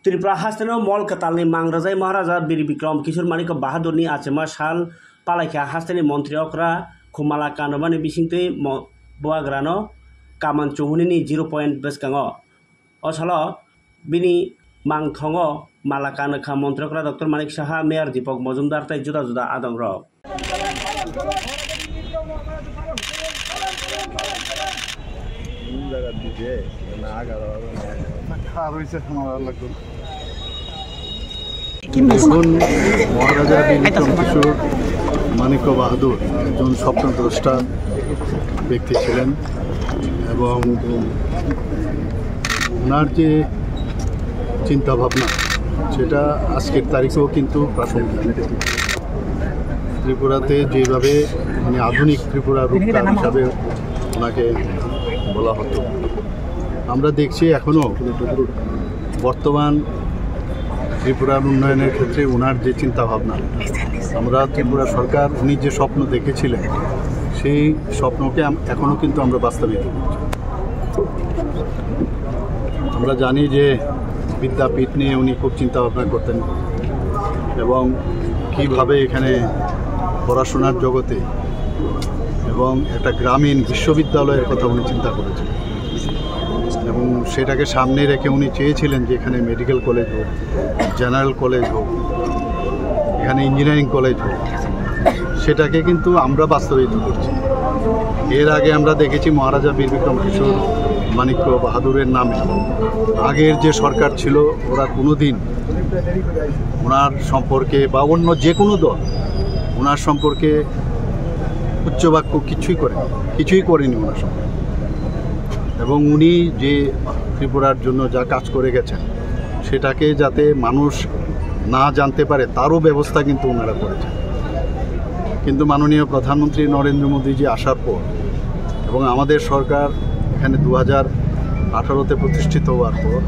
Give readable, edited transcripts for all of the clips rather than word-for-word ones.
त्रिपुरा हास्टेनो मल कतालनि मांगराजाय महाराजा बीर विक्रम किशोर माणिक्य बाहादुरनि आचेमा साल पालाइखा हास्टेनि मन्त्री अक्रा खुमाला कानबानि बिसिंतै बुआग्रानो कामान चौहुनिनि 0 पॉइंट बेसकांगो असालो बिनि मांथंगो माला कानखा मन्त्री अक्रा डॉक्टर मानिक साहा मेयर दीपक मजुमदार तै जुदा जुदा आदम रक महाराजा बीर विक्रम किशोर माणिक्य बाहादुर একজন স্বপ্নদ্রষ্টা ব্যক্তি ছিলেন এবং ওনার যে চিন্তাভাবনা সেটা আজকের তারিখেও কিন্তু প্রাসঙ্গিক। ত্রিপুরাতে যেভাবে মানে আধুনিক ত্রিপুরা রূপকার হিসাবে ওনাকে বলা হতো, আমরা দেখছি এখনও বর্তমান ত্রিপুরার উন্নয়নের ক্ষেত্রে ওনার যে চিন্তাভাবনা, আমরা ত্রিপুরা সরকার উনি যে স্বপ্ন দেখেছিলেন সেই স্বপ্নকে এখনও কিন্তু আমরা বাস্তবায়িত করছি। আমরা জানি যে বিদ্যাপীঠ নিয়ে উনি খুব চিন্তাভাবনা করতেন এবং কীভাবে এখানে পড়াশোনার জগতে এবং একটা গ্রামীণ বিশ্ববিদ্যালয়ের কথা উনি চিন্তা করেছেন এবং সেটাকে সামনে রেখে উনি চেয়েছিলেন যে এখানে মেডিকেল কলেজ হোক, জেনারেল কলেজ হোক, এখানে ইঞ্জিনিয়ারিং কলেজ হোক, সেটাকে কিন্তু আমরা বাস্তবায়িত করছি। এর আগে আমরা দেখেছি মহারাজা বীর বিক্রম কিশোর মাণিক্য বাহাদুরের নামে আগের যে সরকার ছিল ওরা কোনো দিন ওনার সম্পর্কে বা অন্য যে কোনো দল ওনার সম্পর্কে উচ্চবাক্য কিছুই করেনি ওনার সম্পর্কে। এবং উনি যে ত্রিপুরার জন্য যা কাজ করে গেছেন সেটাকে যাতে মানুষ না জানতে পারে তারও ব্যবস্থা কিন্তু ওনারা করেছেন। কিন্তু মাননীয় প্রধানমন্ত্রী নরেন্দ্র মোদীজি আসার পর এবং আমাদের সরকার এখানে 2018-তে প্রতিষ্ঠিত হওয়ার পর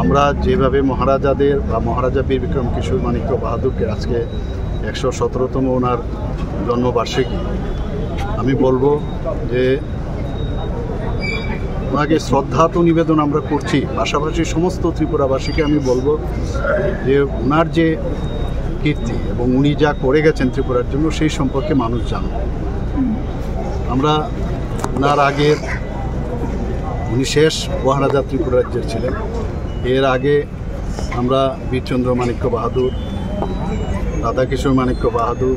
আমরা যেভাবে মহারাজাদের বা মহারাজা বীর বিক্রম কিশোর মাণিক্য বাহাদুরকে আজকে 117তম ওনার জন্মবার্ষিকী, আমি বলবো যে ওনাকে শ্রদ্ধা তো নিবেদন আমরা করছি, পাশাপাশি সমস্ত ত্রিপুরাবাসীকে আমি বলবো যে ওনার যে কীর্তি এবং উনি যা করে গেছেন ত্রিপুরার জন্য সেই সম্পর্কে মানুষ জানুক। আমরা ওনার আগের উনি শেষ মহারাজা ত্রিপুরা রাজ্যের ছিলেন। এর আগে আমরা বীরচন্দ্র মাণিক্য বাহাদুর, রাধাকিশোর মাণিক্য বাহাদুর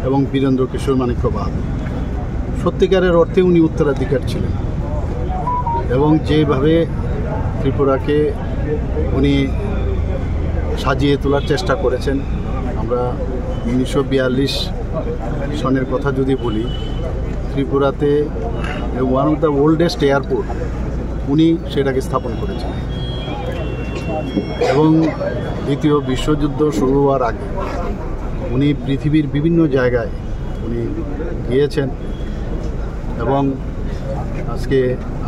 এবং বীরেন্দ্র কিশোর মাণিক্য বাহাদুর, সত্যিকারের অর্থে উনি উত্তরাধিকার ছিলেন এবং যেভাবে ত্রিপুরাকে উনি সাজিয়ে তোলার চেষ্টা করেছেন। আমরা 1942 সনের কথা যদি বলি, ত্রিপুরাতে one of the oldest airport উনি সেটাকে স্থাপন করেছেন এবং দ্বিতীয় বিশ্বযুদ্ধ শুরু হওয়ার আগে উনি পৃথিবীর বিভিন্ন জায়গায় উনি গিয়েছেন এবং আজকে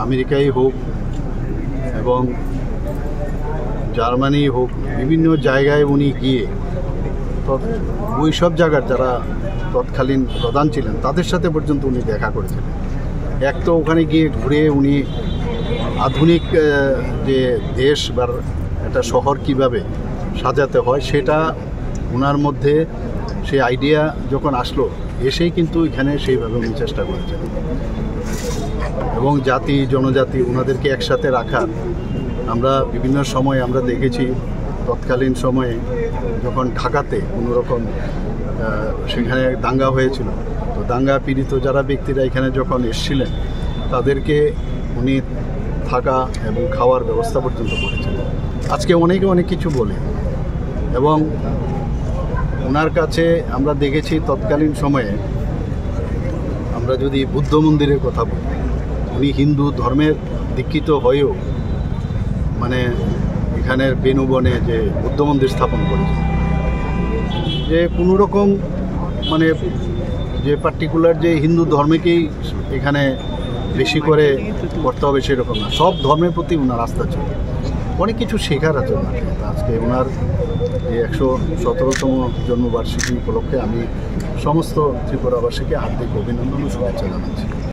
আমেরিকাই হোক এবং জার্মানি হোক, বিভিন্ন জায়গায় উনি গিয়ে ওই সব জায়গার যারা তৎকালীন প্রধান ছিলেন তাদের সাথে পর্যন্ত উনি দেখা করেছিলেন। এক তো ওখানে গিয়ে ঘুরে উনি আধুনিক যে দেশ বা একটা শহর কিভাবে সাজাতে হয় সেটা ওনার মধ্যে সেই আইডিয়া যখন আসলো, এসেই কিন্তু এখানে সেইভাবে উনি চেষ্টা করেছেন এবং জাতি জনজাতি ওনাদেরকে একসাথে রাখার আমরা বিভিন্ন সময় আমরা দেখেছি। তৎকালীন সময়ে যখন ঢাকাতে কোনোরকম সেখানে দাঙ্গা হয়েছিল, তো দাঙ্গা পীড়িত যারা ব্যক্তিরা এখানে যখন এসেছিলেন তাদেরকে উনি থাকা এবং খাওয়ার ব্যবস্থা পর্যন্ত করেছেন। আজকে অনেকে অনেক কিছু বলে এবং ওনার কাছে আমরা দেখেছি তৎকালীন সময়ে আমরা যদি বুদ্ধ মন্দিরের কথা বলি, উনি হিন্দু ধর্মের দীক্ষিত হয়েও মানে এখানের বেনুবনে যে বুদ্ধ মন্দির স্থাপন করেছে, যে কোনো রকম মানে যে পার্টিকুলার যে হিন্দু ধর্মকেই এখানে বেশি করে করতে হবে সেরকম না, সব ধর্মের প্রতি ওনার আস্থা ছিল। অনেক কিছু শেখার আছে ওনার। আজকে ওনার এই 117তম জন্মবার্ষিকী উপলক্ষে আমি সমস্ত ত্রিপুরাবাসীকে হার্দিক অভিনন্দন ও শুভেচ্ছা জানাচ্ছি।